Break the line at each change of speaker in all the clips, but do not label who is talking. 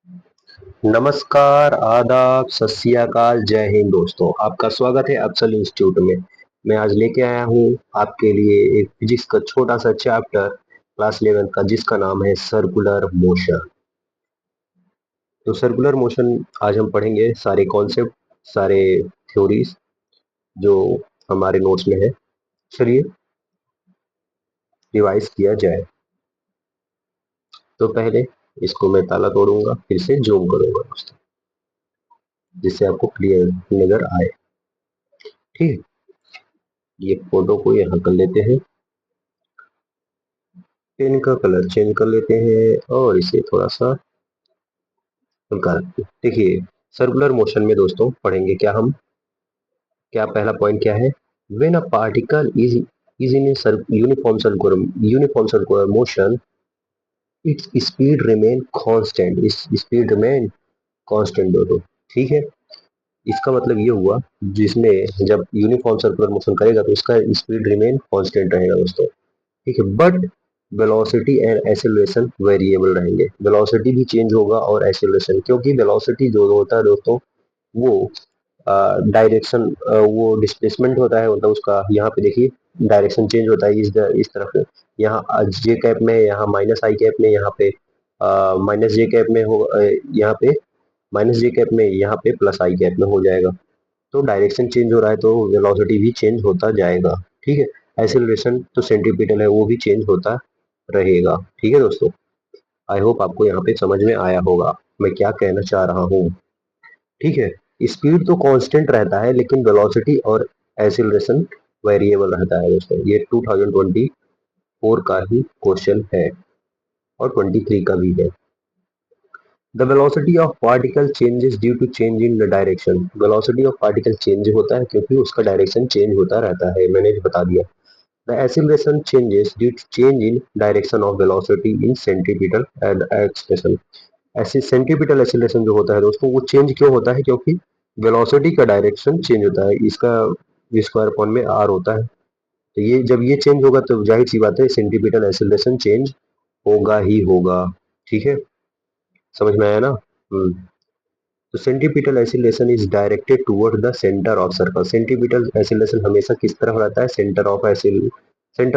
नमस्कार, आदाब, सत श्री अकाल, जय हिंद दोस्तों। आपका स्वागत है अफसल इंस्टीट्यूट में। मैं आज लेके आया हूँ आपके लिए एक फिजिक्स का छोटा सा चैप्टर क्लास 11 का, जिसका नाम है सर्कुलर मोशन। तो सर्कुलर मोशन आज हम पढ़ेंगे सारे कॉन्सेप्ट, सारे थ्योरीज जो हमारे नोट्स में है। चलिए रिवाइज किया जाए। तो पहले इसको मैं ताला तोड़ूंगा, फिर से जूम करूंगा दोस्तों, जिससे आपको क्लियर नजर आए। ठीक है, ये फोटो को यहाँ कर लेते हैं, पेन का कलर चेंज कर लेते हैं और इसे थोड़ा सा हल्का रखते हैं। देखिए, सर्कुलर मोशन में दोस्तों पढ़ेंगे क्या हम, क्या पहला पॉइंट क्या है। When a particle is in a uniform circular motion, its speed remain constant. इस स्पीड रिमेन कांस्टेंट दोस्तों। ठीक है, इसका मतलब ये हुआ, जिसमें जब यूनिफॉर्म सर्कुलर मोशन करेगा तो इसका स्पीड रिमेन कांस्टेंट रहेगा दोस्तों। ठीक है, but velocity and acceleration variable रहेंगे। वेलोसिटी भी चेंज होगा और एक्सेलरेशन, क्योंकि वेलोसिटी जो होता है दोस्तों वो डायरेक्शन, वो डिस्प्लेसमेंट होता है, मतलब उसका यहाँ पे देखिए डायरेक्शन चेंज होता है इस तरफ। यहाँ जे कैप में, यहाँ माइनस आई कैप में, यहाँ पे माइनस जे कैप में हो, यहाँ पे माइनस जे कैप में, यहाँ पे प्लस आई कैप में हो जाएगा। तो डायरेक्शन चेंज हो रहा है तो वेलोसिटी भी चेंज होता जाएगा। ठीक है, एक्सेलरेशन तो सेंटीपिटल है, वो भी चेंज होता रहेगा। ठीक है दोस्तों, आई होप आपको यहाँ पे समझ में आया होगा मैं क्या कहना चाह रहा हूँ। ठीक है, स्पीड तो कांस्टेंट रहता है, लेकिन वेलोसिटी और एक्सेलरेशन वेरिएबल रहता है दोस्तों। ये 2024 का ही क्वेश्चन है और 23 का भी है। The velocity of particle changes due to change in the direction. Velocity of particle change होता है क्योंकि उसका डायरेक्शन चेंज होता रहता है, मैंने बता दिया। The acceleration changes due to change in direction of velocity in centimetre and expression. ऐसे सेंटीपिटल एक्सीलरेशन जो होता है दोस्तों वो चेंज क्यों होता है, क्योंकि वेलोसिटी का डायरेक्शन चेंज होता है। इसका v स्क्वायर अपॉन में r होता है। तो ये जब ये चेंज होगा तो जाहिर सी बात है सेंटीपिटल एक्सीलरेशन चेंज होगा ही होगा। ठीक है, समझ में आया ना। तो centripetal acceleration is directed toward the centre of circle. Centripetal acceleration हमेशा किस तरफ रहता है, सेंटर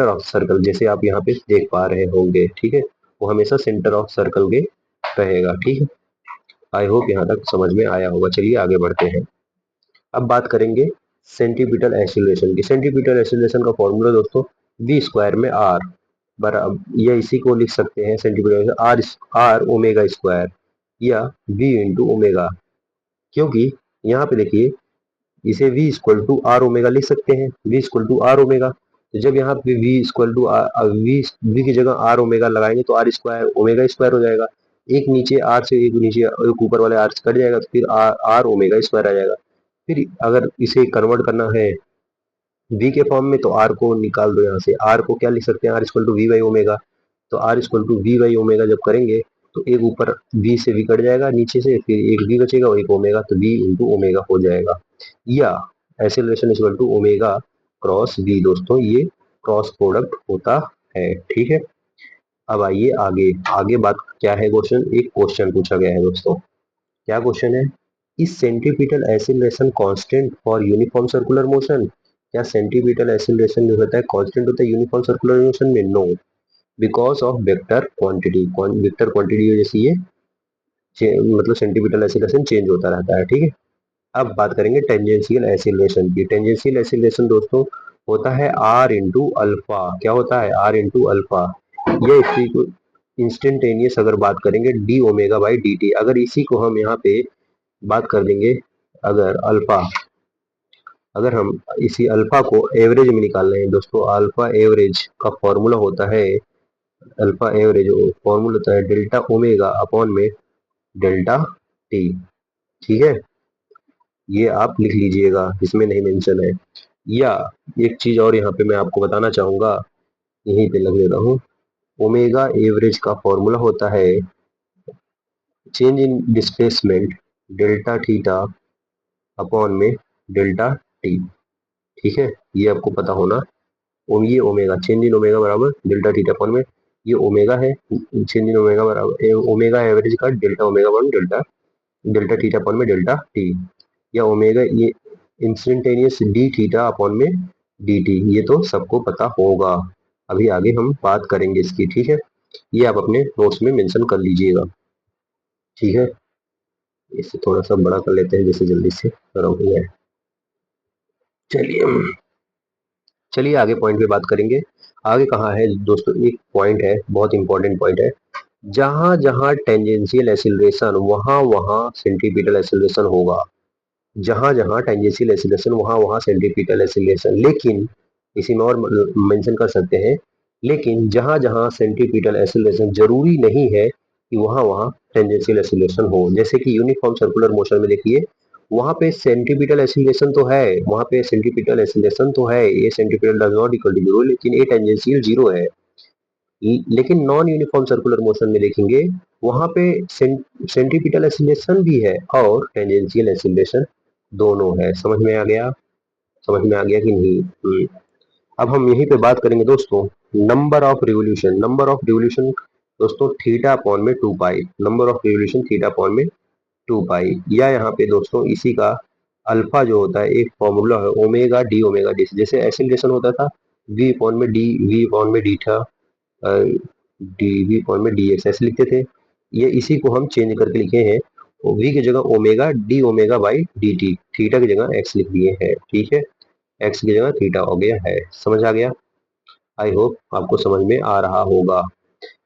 ऑफ सर्कल, जैसे आप यहाँ पे देख पा रहे होंगे। ठीक है, वो हमेशा सेंटर ऑफ सर्कल के रहेगा। ठीक है, आई होप यहाँ तक समझ में आया होगा। चलिए आगे बढ़ते हैं। अब बात करेंगे सेंटीपिटल एक्सीलरेशन की। सेंटीपिटल एक्सीलरेशन का फॉर्मूला दोस्तों v स्क्वायर में r बराबर, या इसी को लिख सकते हैं centripetal r r omega square, या v इंटू ओमेगा। क्योंकि यहाँ पे देखिए इसे v equal to r omega लिख सकते हैं, v equal to r omega. तो जब यहाँ पे v इक्वल टू वी की जगह आर ओमेगा लगाएंगे तो आर स्क्वायर ओमेगा स्क्वायर हो जाएगा। एक नीचे आर से एक नीचे एक ऊपर वाले आर से कट जाएगा, तो फिर आर आर ओमेगा स्क्वायर आ जाएगा। फिर अगर इसे कन्वर्ट करना है v के फॉर्म में तो r को निकाल दो यहाँ से। r को क्या लिख सकते हैं, r equal to v by omega. तो r equal to v by omega जब करेंगे तो एक ऊपर v से v कट जाएगा नीचे से, फिर एक v बचेगा और एक ओमेगा, तो v इंटू ओमेगा हो जाएगा। या acceleration equal to omega cross v दोस्तों, ये क्रॉस प्रोडक्ट होता है। ठीक है, अब आइए आगे। आगे बात क्या है, क्वेश्चन एक क्वेश्चन पूछा गया है दोस्तों। क्या क्वेश्चन है, is centripetal acceleration constant for uniform circular motion. क्या सेंटीपिटल एक्सीलरेशन जो होता है कांस्टेंट होता है यूनिफॉर्म सर्कुलर मोशन में? No, because of vector quantity. Vector quantity की वजह से ये मतलब सेंटीपिटल एक्सीलरेशन चेंज होता रहता है। ठीक है, अब बात करेंगे टेंजेंशियल एक्सीलरेशन की। टेंजेंशियल एक्सीलरेशन दोस्तों होता है आर इंटू अल्फा। क्या होता है, आर इंटू अल्फा। ये इसी को इंस्टेंटेनियस अगर बात करेंगे D omega by D T, अगर इसी को हम यहाँ पे बात कर देंगे, अगर अल्फा, अगर हम इसी अल्फा को एवरेज में निकाल रहे हैं दोस्तों, अल्फा एवरेज का फॉर्मूला होता है, अल्फा एवरेज फॉर्मूला होता है डेल्टा ओमेगा अपॉन में डेल्टा टी। ठीक है, ये आप लिख लीजिएगा, इसमें नहीं मेंशन है। या एक चीज और यहाँ पे मैं आपको बताना चाहूंगा, यहीं पे लग लेता हूँ। ओमेगा एवरेज का फॉर्मूला होता है change in displacement delta theta upon में डेल्टा टी। ठीक है, ये आपको पता होना। ये ओमेगा, चेंज इन ओमेगा बराबर डेल्टा थीटा अपॉन में ये ओमेगा है, चेंज इन ओमेगा बराबर ओमेगा एवरेज का delta omega one delta delta theta upon में डेल्टा टी, या ओमेगा ये इंस्टेंटेनियस डी थीटा अपॉन में डी टी, ये तो सबको पता होगा। अभी आगे हम बात करेंगे इसकी, ठीक है। ये आप अपने नोट्स में मेंशन कर लीजिएगा, ठीक है। इसे थोड़ा सा बड़ा कर लेते हैं जैसे जल्दी से खत्म हो जाए। चलिए चलिए आगे पॉइंट पे बात करेंगे। आगे कहाँ है दोस्तों, एक पॉइंट है, बहुत इंपॉर्टेंट पॉइंट है। जहां जहां टेंजेंशियल एक्सीलरेशन वहां वहां सेंट्रीपिटल एक्सीलरेशन होगा। जहां जहां टेंजेंशियल एक्सीलरेशन वहां वहां सेंट्रीपिटल एक्सीलरेशन, लेकिन इसी में और मेंशन कर सकते हैं, लेकिन जहां जहां सेंट्रीपिटल एक्सीलरेशन जरूरी नहीं है कि वहां वहां टेंजेंशियल एक्सीलरेशन हो। जैसे कि यूनिफॉर्म सर्कुलर मोशन में देखिए, वहां पे सेंट्रीपिटल एक्सीलरेशन तो है, वहां पे सेंट्रीपिटल एक्सीलरेशन तो है, ये centripetal does not equal to zero, लेकिन ये टेंजेंशियल जीरो है। लेकिन नॉन यूनिफॉर्म सर्कुलर मोशन में देखेंगे, वहां पे सेंट्रीपिटल एक्सीलरेशन भी है और टेंजेंशियल एक्सीलरेशन दोनों है। समझ में आ गया? समझ में आ गया कि नहीं? अब हम यहीं पे बात करेंगे दोस्तों, number of revolution. Number of revolution दोस्तों थीटा अपॉन में 2 pi, number of revolution theta upon में 2 पाई, या यहाँ पे दोस्तों इसी का अल्फा जो होता है एक फॉर्मूला है ओमेगा डी ओमेगा डी, जैसे एक्सीलरेशन होता था वी अपॉन में डी, वी अपॉन में डी था, डी वी अपॉन में डी एक्स ऐसे लिखते थे। ये इसी को हम चेंज करके लिखे हैं, वी की जगह omega D omega by D T, theta की जगह एक्स लिख दिए हैं, ठीक है। एक्स की जगह थीटा हो गया है। समझ आ गया? आई होप आपको समझ में आ रहा होगा।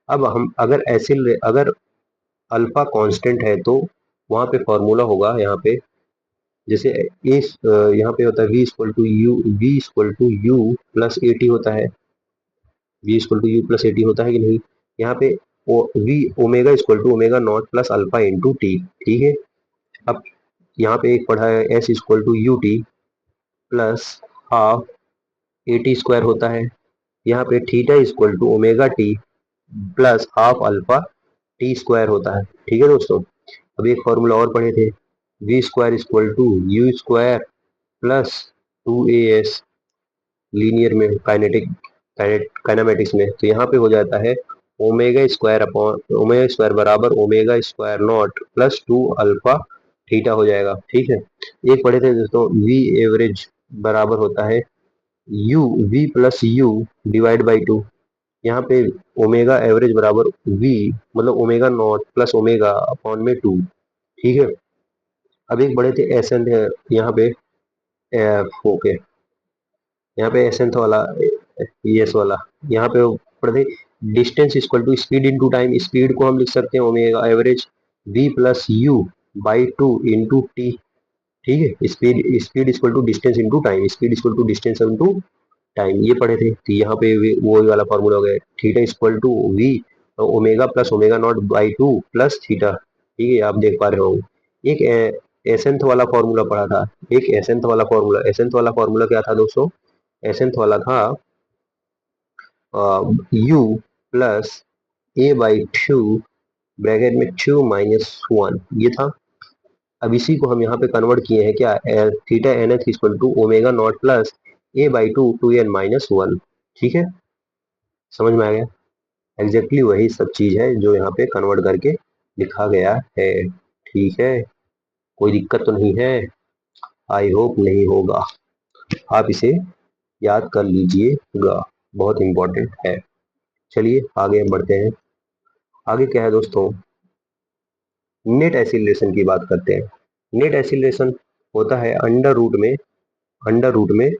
अब हम अगर अल्फा कांस्टेंट है तो वहां पे फॉर्मूला होगा यहाँ पे, जैसे इस यहाँ पे होता है v equal to u plus a t होता है, v equal to u plus a t होता है कि नहीं। यहाँ पे v omega equal to omega naught plus alpha into t, ठीक है। अब यहाँ पे एक पढ़ा है s equal to u t plus half a t square होता है। यहाँ पे theta equal to omega t plus half alpha t square होता है, ठीक है दोस्तों। अब एक फॉर्मूला और पढ़े थे, v square equal to u square plus 2as linear में काइनेटिक काइनामेटिक्स में, तो यहाँ पे हो जाता है omega square upon omega square बराबर omega square naught plus 2 alpha theta हो जाएगा, ठीक है। एक पढ़े थे दोस्तों वी एवरेज बराबर होता है u v plus u divide by two, यहाँ पे ओमेगा एवरेज बराबर वी मतलब omega naught plus omega upon में टू, ठीक है। अब एक बड़े थे एसेंट है यहाँ पे एफ ओके, यहाँ पे एसेंट वाला एस वाला, यहाँ पे पढ़े थे distance equal to speed into time, speed को हम लिख सकते हैं omega average v plus u by two into t, ठीक है। Speed speed equal to distance into time, speed equal to distance into time, ये पढ़े थे। तो यहाँ पे वो वाला फॉर्मूला हो गया theta equal to v omega plus omega naught by two plus theta, ठीक है। आप देख पा रहे हो एक एसेंथ वाला फॉर्मूला पढ़ा था, एक एसेंथ वाला फॉर्मूला क्या था दोस्तों? एसेंथ वाला था you plus a by to bracket में 2 - 1 ये था। अब इसी को हम यहाँ पे कन्वर्ट किए हैं क्या, theta n x equal to omega naught plus a by two 2n - 1, ठीक है। समझ में आ गया? एग्जैक्टली वही सब चीज है जो यहाँ पे कन्वर्ट करके लिखा गया है, ठीक है। कोई दिक्कत तो नहीं है? आई होप नहीं होगा। आप इसे याद कर लीजिएगा, बहुत इंपॉर्टेंट है। चलिए आगे हम बढ़ते हैं। आगे क्या है दोस्तों, नेट एसिलेशन की बात करते हैं। नेट एसिलेशन होता है अंडर रूट में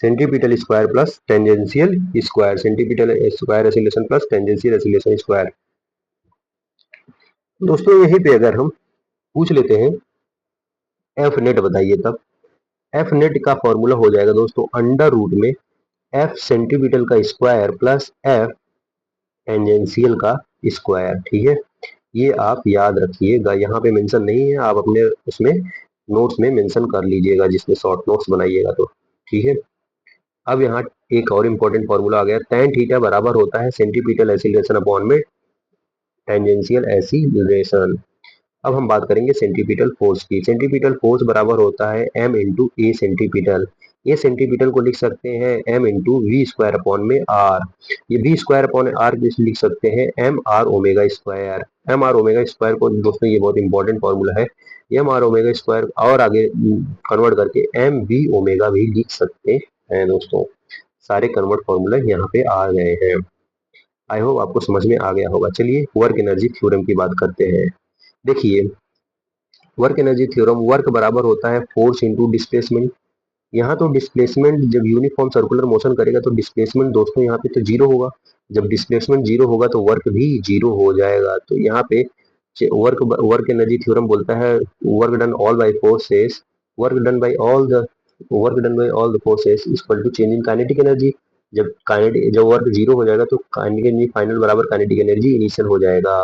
centripetal square plus tangential square, centripetal square acceleration plus tangential acceleration square. दोस्तों यहीं पे अगर हम पूछ लेते हैं एफ नेट बताइए, तब एफ नेट का फॉर्मूला हो जाएगा दोस्तों अंडर रूट में एफ सेंटीमीटर का स्क्वायर प्लस एफ टेंजेंशियल का स्क्वायर, ठीक है। ये आप याद रखिएगा, यहाँ पे मेंशन नहीं है, आप अपने उसमें नोट्स में मेंशन कर लीजिएगा जिसमें शॉर्ट नोट्स बनाइएगा तो, ठीक है। अब यहाँ एक और इम्पोर्टेंट फॉर्मूला आ गया, tan थीटा बराबर होता है सेंटीपिटल एसिलेशन अपॉन में टेंजेंशियल एसिलेशन। अब हम बात करेंगे सेंटीपिटल फोर्स की। सेंटीपिटल फोर्स बराबर होता है m इंटू ए सेंटीपिटल, ये सेंटीमीटर को लिख सकते हैं m into v square upon में आर। ये वी स्क्वायर अपॉन आर लिख सकते हैं m r omega square. M r omega square को दोस्तों ये बहुत इंपॉर्टेंट फॉर्मूला है। एम आर ओमेगा स्क्वायर और आगे कन्वर्ट करके एम वी ओमेगा भी लिख सकते हैं दोस्तों। सारे कन्वर्ट फॉर्मूला यहाँ पे आ गए हैं। आई होप आपको समझ में आ गया होगा। चलिए वर्क एनर्जी थ्योरम की बात करते हैं। देखिए वर्क एनर्जी थ्योरम, वर्क बराबर होता है फोर्स इंटू डिस्प्लेसमेंट। यहाँ तो डिस्प्लेसमेंट जब यूनिफॉर्म सर्कुलर मोशन करेगा तो डिस्प्लेसमेंट दोस्तों यहाँ पे तो जीरो होगा। जब डिस्प्लेसमेंट जीरो होगा तो वर्क भी जीरो हो जाएगा। तो यहाँ पे वर्क वर्क एनर्जी थ्योरम बोलता है work done all by forces, work done by all the work done by all the forces equal to change in kinetic energy. जब वर्क जीरो हो जाएगा तो काइनेटिक एनर्जी फाइनल बराबर kinetic energy initial हो जाएगा।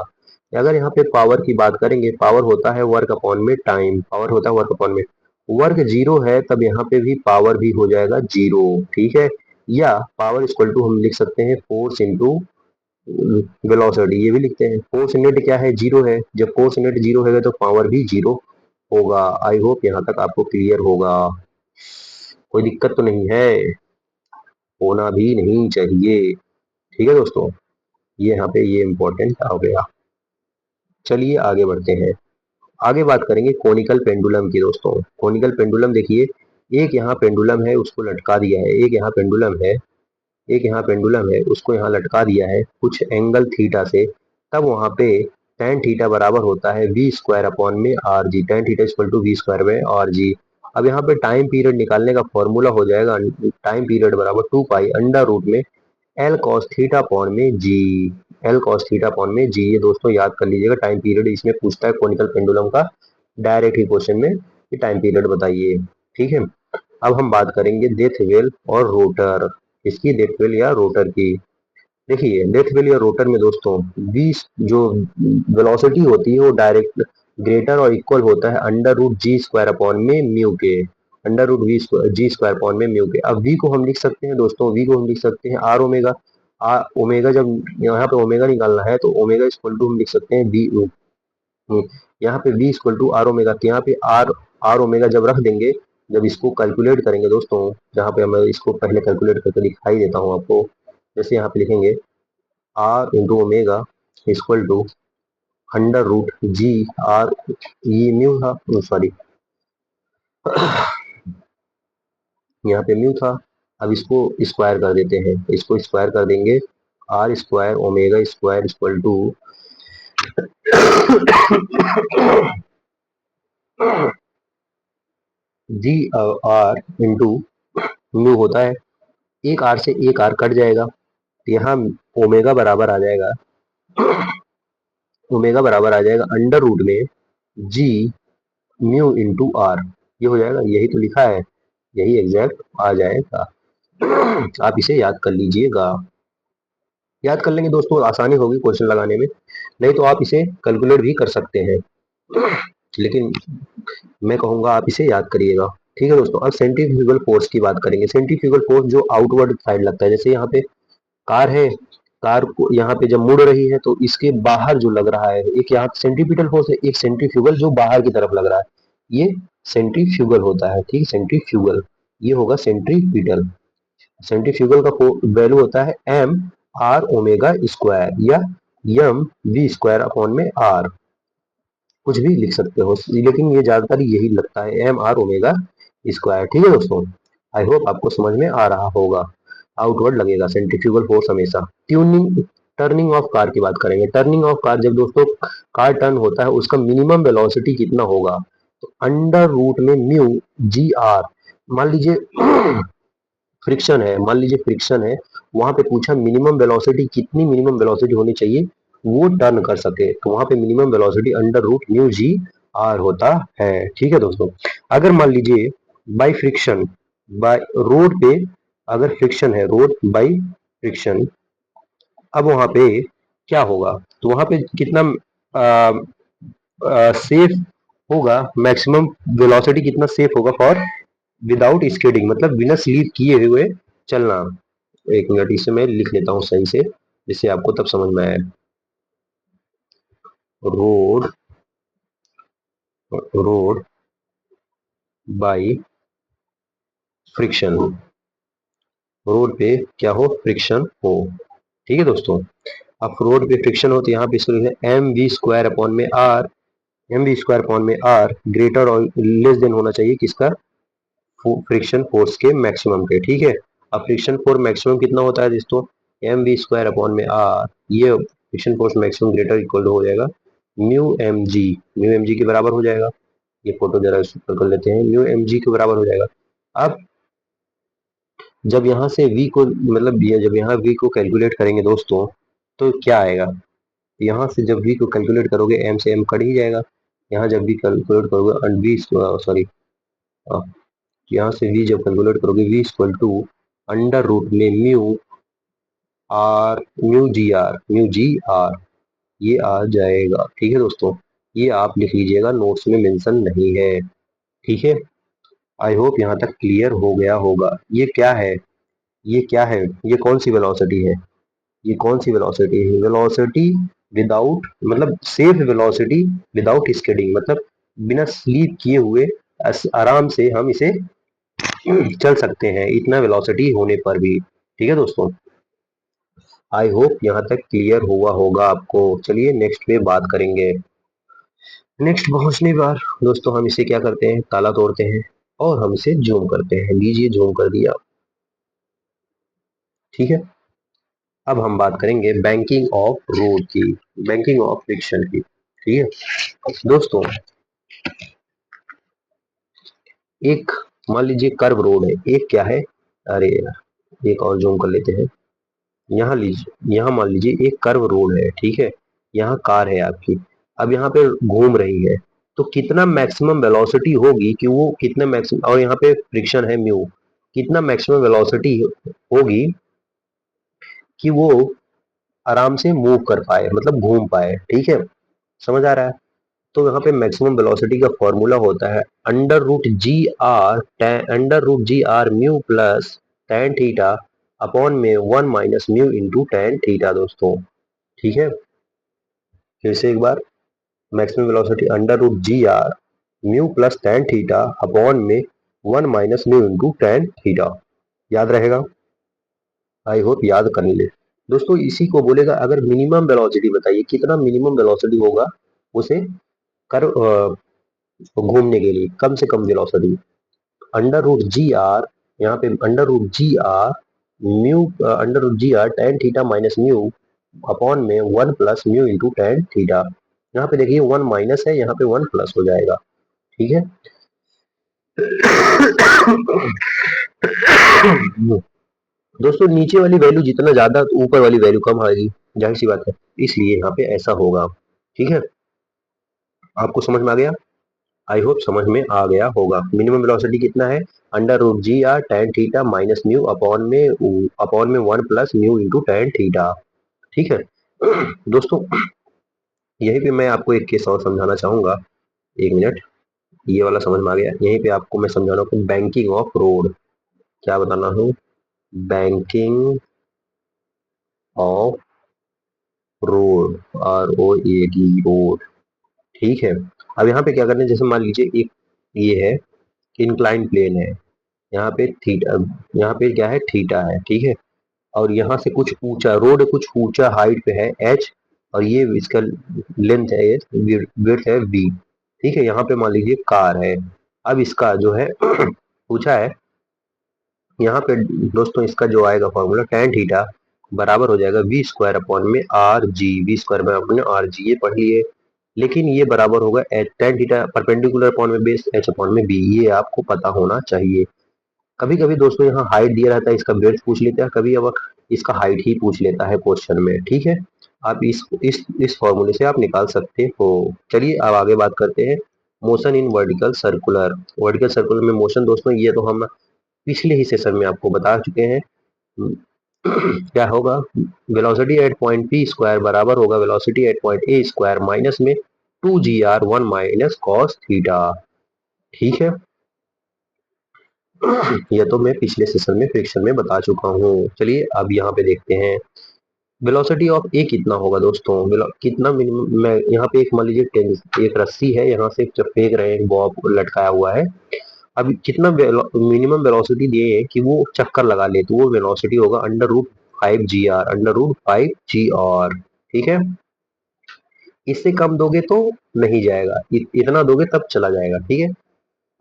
अगर यहाँ पे पावर की बात करेंगे, पावर होता है वर्क अपॉन में टाइम, पावर होता है वर्क अपॉन में, वर्क जीरो है तब यहाँ पे भी पावर भी हो जाएगा जीरो। ठीक है, या पावर इक्वल टू हम लिख सकते हैं फोर्स इंटू वेलोसिटी, ये भी लिखते हैं। फोर्स नेट क्या है, जीरो है। जब फोर्स नेट जीरो है तो पावर भी जीरो होगा। आई होप यहाँ तक आपको क्लियर होगा, कोई दिक्कत तो नहीं है, होना भी नहीं चाहिए। ठीक है दोस्तों, ये यहाँ पे ये इंपॉर्टेंट हो गया। चलिए आगे बढ़ते हैं। आगे बात करेंगे कोनिकल पेंडुलम की दोस्तों। कोनिकल पेंडुलम देखिए, एक यहाँ पेंडुलम है उसको लटका दिया है, एक यहाँ पेंडुलम है, एक यहाँ पेंडुलम है उसको यहाँ लटका दिया है कुछ एंगल थीटा से। तब वहां पे tan थीटा बराबर होता है वी स्क्वायर अपॉन में r g. tan theta equal to v square में आर जी। अब यहाँ पे टाइम पीरियड निकालने का फॉर्मूला हो जाएगा टाइम पीरियड बराबर 2 पाई अंडर रूट में एल कॉस थीटा अपॉन में जी। एल कॉस थीटा अपॉन में जी, ये दोस्तों याद कर लीजिएगा। टाइम पीरियड इसमें पूछता है कोनिकल पेंडुलम का डायरेक्ट ही क्वेश्चन में, ये टाइम पीरियड बताइए। ठीक है, अब हम बात करेंगे डेथ वेल और रोटर। इसकी डेथ वेल या रोटर की। देखिए डेथ वेल या रोटर में दोस्तों v जो वेलोसिटी होती है वो डायरेक्ट ग्रेटर और इक्वल होता है under root g square upon में mu k, under root v g square upon में म्यू के। अब v को हम लिख सकते हैं दोस्तों, v को हम लिख सकते हैं आर ओमेगा। ओमेगा जब यहाँ पे ओमेगा निकालना है तो ओमेगा इक्वल टू हम लिख सकते हैं वी, यहाँ पे v equal to r omega. तो यहाँ पे आर आर ओमेगा जब रख देंगे, जब इसको कैलकुलेट करेंगे दोस्तों, जहाँ पे मैं इसको पहले कैलकुलेट करके दिखाई देता हूँ आपको। जैसे यहाँ पे लिखेंगे r into omega equal to under root ji are, ये म्यू था, सॉरी यहाँ पे म्यू था। अब इसको स्क्वायर कर देते हैं, इसको स्क्वायर कर देंगे r square omega square equal to g r into mu होता है, एक आर से एक आर कट जाएगा तो यहाँ ओमेगा बराबर आ जाएगा, ओमेगा बराबर आ जाएगा अंडर रूट में जी म्यू इंटू आर। ये हो जाएगा, यही तो लिखा है, यही एग्जैक्ट आ जाएगा। आप इसे याद कर लीजिएगा, याद कर लेंगे दोस्तों आसानी होगी क्वेश्चन लगाने में। नहीं तो आप इसे कैलकुलेट भी कर सकते हैं, लेकिन मैं कहूंगा आप इसे याद करिएगा। ठीक है दोस्तों, अब सेंट्रीफ्यूगल फोर्स की बात करेंगे। सेंट्रीफ्यूगल फोर्स जो आउटवर्ड साइड लगता है, जैसे यहाँ पे कार है, कार को यहाँ पे जब मुड़ रही है तो इसके बाहर जो लग रहा है, एक यहाँ सेंट्रीपिटल फोर्स है, एक सेंट्रीफ्यूगल जो बाहर की तरफ लग रहा है, ये सेंट्रीफ्यूगल होता है। ठीक, सेंट्रीफ्यूगल, ये होगा सेंट्रीपिटल। सेंट्रीफ्यूगल का वैल्यू होता है एम आर ओमेगा स्क्वायर या यम वी स्क्वायर अपॉन में आर, कुछ भी लिख सकते हो, लेकिन ये ज्यादातर यही लगता है एम आर ओमेगा स्क्वायर। ठीक है दोस्तों, आई होप आपको समझ में आ रहा होगा। आउटवर्ड लगेगा सेंट्रीफ्यूगल फोर्स हमेशा। ट्यूनिंग टर्निंग ऑफ कार की बात करेंगे। टर्निंग ऑफ कार, जब दोस्तों कार टर्न होता है उसका मिनिमम वेलोसिटी कितना होगा, तो अंडर रूट में म्यू जी आर। मान लीजिए फ्रिक्शन है, मान लीजिए फ्रिक्शन है, वहां पे पूछा मिनिमम वेलोसिटी कितनी, मिनिमम वेलोसिटी होनी चाहिए वो टर्न कर सके, तो वहां पे minimum velocity under root mu जी आर होता है। ठीक है दोस्तों, अगर मान लीजिए बाय फ्रिक्शन, बाय रोड पे अगर फ्रिक्शन है, रोड बाय फ्रिक्शन, अब वहां पे क्या होगा, तो वहां पे कितना सेफ होगा, मैक्सिमम वेलोसिटी कितना सेफ होगा फॉर विदाउट स्कीडिंग, मतलब बिना स्लीप किए हुए चलना। एक मिनट इसे मैं लिख लेता हूँ सही से, जिससे आपको तब समझ में आए। Road, road by friction, road पे क्या हो, फ्रिक्शन हो। ठीक है दोस्तों, अब रोड पे फ्रिक्शन हो तो यहाँ पे इसको लिखते हैं एम वी स्क्वायर अपॉन में r, m v square upon में आर ग्रेटर और लेस देन होना चाहिए किसका, फ्रिक्शन फोर्स के मैक्सिमम के। ठीक है, अब फ्रिक्शन फोर्स मैक्सिमम कितना होता है दोस्तों, एम वी स्क्वायर अपॉन में आर, ये friction force maximum greater equal हो जाएगा mu m g, mu m g के बराबर हो जाएगा। ये फोटो जरा ऊपर कर लेते हैं, म्यू एम जी के बराबर हो जाएगा। अब जब यहाँ से v को मतलब ये जब यहाँ v को कैलकुलेट करेंगे दोस्तों तो क्या आएगा, यहाँ से जब v को कैलकुलेट करोगे m से m कट ही जाएगा। यहाँ जब v कैलकुलेट करोगे v सॉरी, यहाँ से v जब कैलकुलेट करोगे v equal to under root में mu R, mu ji are ये आ जाएगा। ठीक है दोस्तों, ये आप लिख लीजिएगा, नोट्स में मेंशन नहीं है। ठीक है, आई होप यहाँ तक क्लियर हो गया होगा। ये क्या है, ये क्या है, ये कौन सी वेलोसिटी है, ये कौन सी वेलोसिटी है, वेलोसिटी विदाउट मतलब सेफ वेलोसिटी विदाउट स्किडिंग, मतलब बिना स्लीप किए हुए आराम से हम इसे चल सकते हैं इतना वेलोसिटी होने पर भी। ठीक है दोस्तों, आई होप यहाँ तक क्लियर हुआ होगा आपको। चलिए नेक्स्ट पे बात करेंगे। नेक्स्ट पहुंचने पर दोस्तों हम इसे क्या करते हैं, ताला तोड़ते हैं और हम इसे जूम करते हैं। लीजिए जूम कर दिया। ठीक है, अब हम बात करेंगे बैंकिंग ऑफ रोड की, बैंकिंग ऑफ फ्रिक्शन की। ठीक है दोस्तों, एक मान लीजिए कर्व रोड है, एक क्या है, अरे यार एक और जूम कर लेते हैं। यहाँ लीजिए, यहाँ मान लीजिए एक कर्व रोड है। ठीक है, यहाँ कार है आपकी, अब यहाँ पे घूम रही है, तो कितना मैक्सिमम वेलोसिटी होगी कि वो कितना मैक्सिमम, और यहाँ पे फ्रिक्शन है म्यू, कितना मैक्सिमम वेलोसिटी होगी कि वो आराम से मूव कर पाए, मतलब घूम पाए। ठीक है, समझ आ रहा है। तो यहाँ पे मैक्सिमम वेलोसिटी का फॉर्मूला होता है under root ji are mu plus ten theta upon में 1 - म्यू इंटू टेन थीटा दोस्तों। ठीक है, फिर से एक बार, maximum velocity under root ji are mu plus ten theta upon में 1 - म्यू इंटू टेन थीटा। याद रहेगा, आई होप याद कर ले दोस्तों। इसी को बोलेगा, अगर मिनिमम वेलोसिटी बताइए कितना मिनिमम वेलोसिटी होगा उसे कर घूमने के लिए, कम से कम वेलोसिटी अंडर रूट जी आर, यहाँ पे under root ji are mu, under root ji are ten theta minus mu upon में 1 + म्यू इंटू टेन थीटा। यहाँ पे देखिए 1 माइनस है, यहाँ पे 1 प्लस हो जाएगा। ठीक है दोस्तों, नीचे वाली वैल्यू जितना ज्यादा तो ऊपर वाली वैल्यू कम आएगी, जाहिर सी बात है, इसलिए यहाँ पे ऐसा होगा। ठीक है, आपको समझ में आ गया, आई होप समझ में आ गया होगा। मिनिमम वेलोसिटी कितना है, under root ji are ten theta minus mu upon में 1 + म्यू इंटू टेन थीटा। ठीक है दोस्तों, यहीं पे मैं आपको एक केस और समझाना चाहूंगा। एक मिनट, ये वाला समझ में आ गया, यहीं पे आपको मैं समझाना हूँ बैंकिंग ऑफ रोड, क्या बताना हूँ, banking of road, ROAD road. ठीक है, अब यहाँ पे क्या करना है, जैसे मान लीजिए एक ये है इंक्लाइन प्लेन है, यहाँ पे थीटा, यहाँ पे क्या है थीटा है। ठीक है, और यहाँ से कुछ ऊंचा रोड, कुछ ऊंचा हाइट पे है h, और ये इसका लेंथ है h, विड्थ है v। ठीक है, यहाँ पे मान लीजिए कार है। अब इसका जो है पूछा है यहाँ पे दोस्तों, इसका जो आएगा फॉर्मूला टेन थीटा बराबर हो जाएगा वी स्क्वायर अपॉन में r g, v square upon में आर जी, ये पढ़ लिए। लेकिन ये बराबर होगा टेन थीटा परपेंडिकुलर अपॉन में बेस एच अपॉन में बी, ये आपको पता होना चाहिए। कभी कभी दोस्तों यहाँ हाइट दिया रहता है, इसका ब्रेड्थ पूछ लेता है, कभी अब इसका हाइट ही पूछ लेता है क्वेश्चन में। ठीक है, आप इस फॉर्मूले से आप निकाल सकते हो। चलिए अब आगे बात करते हैं motion in vertical circular. Vertical circular में मोशन दोस्तों, ये तो हम पिछले ही सेशन में आपको बता चुके हैं। क्या होगा, velocity at point P square बराबर होगा velocity at point A square minus में 2 GR 1 माइनस कॉस थीटा। ठीक है, यह तो मैं पिछले सेशन में फ्रिक्शन में बता चुका हूँ। चलिए अब यहाँ पे देखते हैं वेलोसिटी ऑफ ए कितना होगा दोस्तों, कितना मिनिमम, मैं यहाँ पे एक मान लीजिए एक रस्सी है, यहाँ से जब फेंक रहे हैं बॉब लटकाया हुआ है, अब कितना मिनिमम वेलोसिटी दिए है कि वो चक्कर लगा ले, तो वो वेलोसिटी होगा √5 GR, √5 GR। ठीक है, इससे कम दोगे तो नहीं जाएगा, इतना दोगे तब चला जाएगा। ठीक है,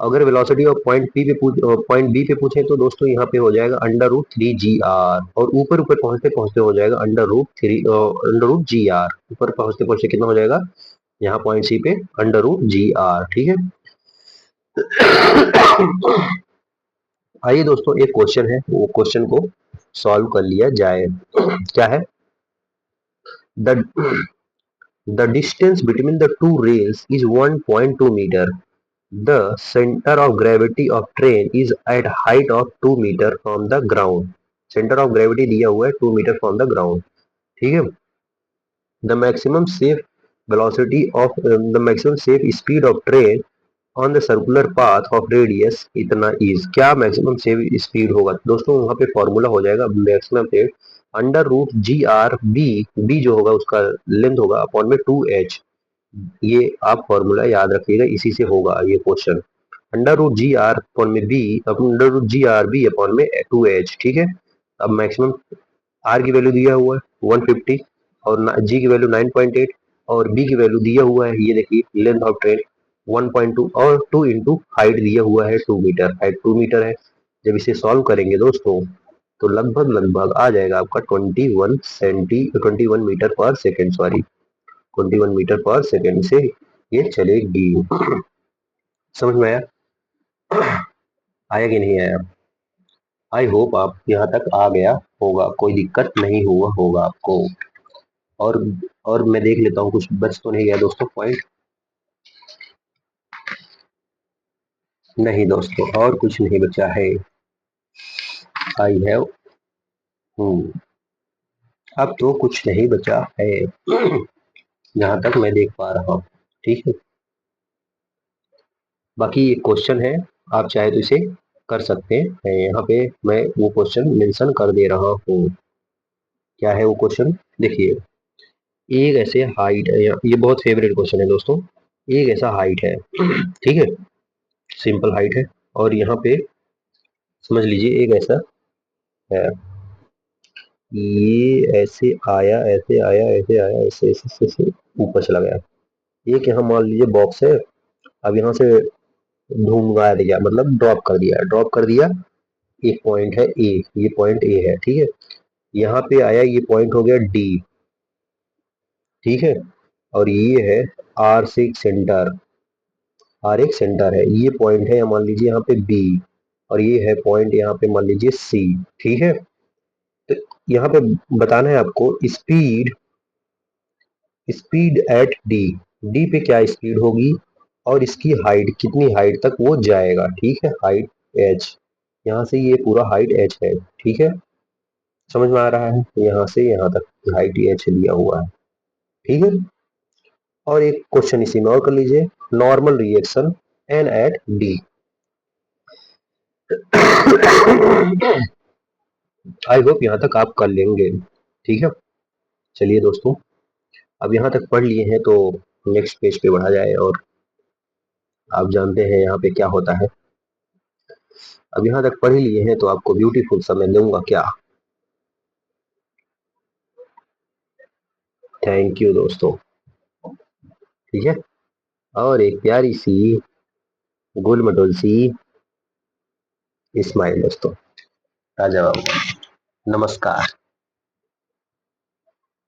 अगर वेलोसिटी ऑफ पॉइंट बी पे पूछे तो दोस्तों यहाँ पे हो जाएगा √3 GR, और ऊपर ऊपर पहुंचते पहुंचते हो जाएगा √3 √GR, ऊपर पहुंचते पहुंचते कितना हो जाएगा यहाँ पॉइंट सी पे √GR। ठीक है, आइए दोस्तों एक क्वेश्चन है, वो क्वेश्चन को सॉल्व कर लिया जाए। क्या है? The the distance between the two rails is 1.2 metre. The center of gravity of train is at height of 2 metre from the ground। Centre of gravity दिया हुआ है 2 मीटर फ्रॉम द ग्राउंड। ठीक है, the maximum safe velocity of the maximum safe speed of train on the circular path of radius इतना is. क्या maximum safe speed होगा दोस्तों? वहां पे फॉर्मूला हो जाएगा मैक्सिमम सेफ √GR, बी जो होगा उसका लेंथ होगा अपॉन में 2h। ये आप फॉर्मूला याद रखिएगा, इसी से होगा ये क्वेश्चन। √GR अपॉन में बी, √GR बी अपॉन में 2h। ठीक है, अब मैक्सिमम आर की वैल्यू दिया हुआ है 150, और जी की वैल्यू 9.8, और बी की वैल्यू दिया हुआ है, ये देखिए लेंथ ऑफ ट्रेन 1.2, और 2 इंटू हाइट दिया हुआ है 2 मीटर, हाइट 2 मीटर है। जब इसे सॉल्व करेंगे दोस्तों तो लगभग लगभग आ जाएगा आपका 21 मीटर पर सेकेंड, सॉरी 21 मीटर पर सेकेंड से ये चलेगी। समझ में आया? आया कि नहीं आया? आई होप आप यहाँ तक आ गया होगा, कोई दिक्कत नहीं हुआ होगा आपको। और और मैं देख लेता हूँ कुछ बच तो नहीं गया दोस्तों पॉइंट। नहीं दोस्तों, और कुछ नहीं बचा है। आई हैव, अब तो कुछ नहीं बचा है जहां तक मैं देख पा रहा हूँ। ठीक है, बाकी ये क्वेश्चन है, आप चाहे तो इसे कर सकते हैं। यहाँ पे मैं वो क्वेश्चन मेंशन कर दे रहा हूँ। क्या है वो क्वेश्चन? देखिए, एक ऐसे हाइट है, ये बहुत फेवरेट क्वेश्चन है दोस्तों। एक ऐसा हाइट है ठीक है, सिंपल हाइट है, और यहाँ पे समझ लीजिए एक ऐसा है, ये ऐसे आया, ऐसे आया, ऐसे आया, ऐसे ऐसे ऐसे ऐसे ऊपर चला गया। एक यहाँ मान लीजिए बॉक्स है, अब यहाँ से ढूंढवा दिया, मतलब ड्रॉप कर दिया। एक पॉइंट है ए, ये पॉइंट ए है। ठीक है, यहाँ पे आया, ये पॉइंट हो गया डी। ठीक है, और ये है आर से एक सेंटर, आर एक सेंटर है, ये पॉइंट है मान लीजिए यहाँ पे बी, और ये है पॉइंट यहाँ पे मान लीजिए सी। ठीक है, तो यहाँ पे बताना है आपको speed, speed at D, D पे क्या स्पीड होगी, और इसकी हाइट कितनी हाइट तक वो जाएगा। ठीक है, हाइट एच, यहाँ से ये पूरा हाइट एच है। ठीक है, समझ में आ रहा है? यहाँ से यहाँ तक हाइट एच लिया हुआ है। ठीक है, और एक क्वेश्चन इसी में और कर लीजिए, normal reaction n at d. I hope यहाँ तक आप कर लेंगे। ठीक है, चलिए दोस्तों, अब यहाँ तक पढ़ लिए हैं तो नेक्स्ट पेज पे बढ़ा जाए, और आप जानते हैं यहाँ पे क्या होता है। अब यहाँ तक पढ़ ही लिए हैं तो आपको ब्यूटीफुल समय दूंगा क्या? थैंक यू दोस्तों। ठीक है, और एक प्यारी सी गोल मटोल सी स्माइल दोस्तों। राजा बाबू, नमस्कार।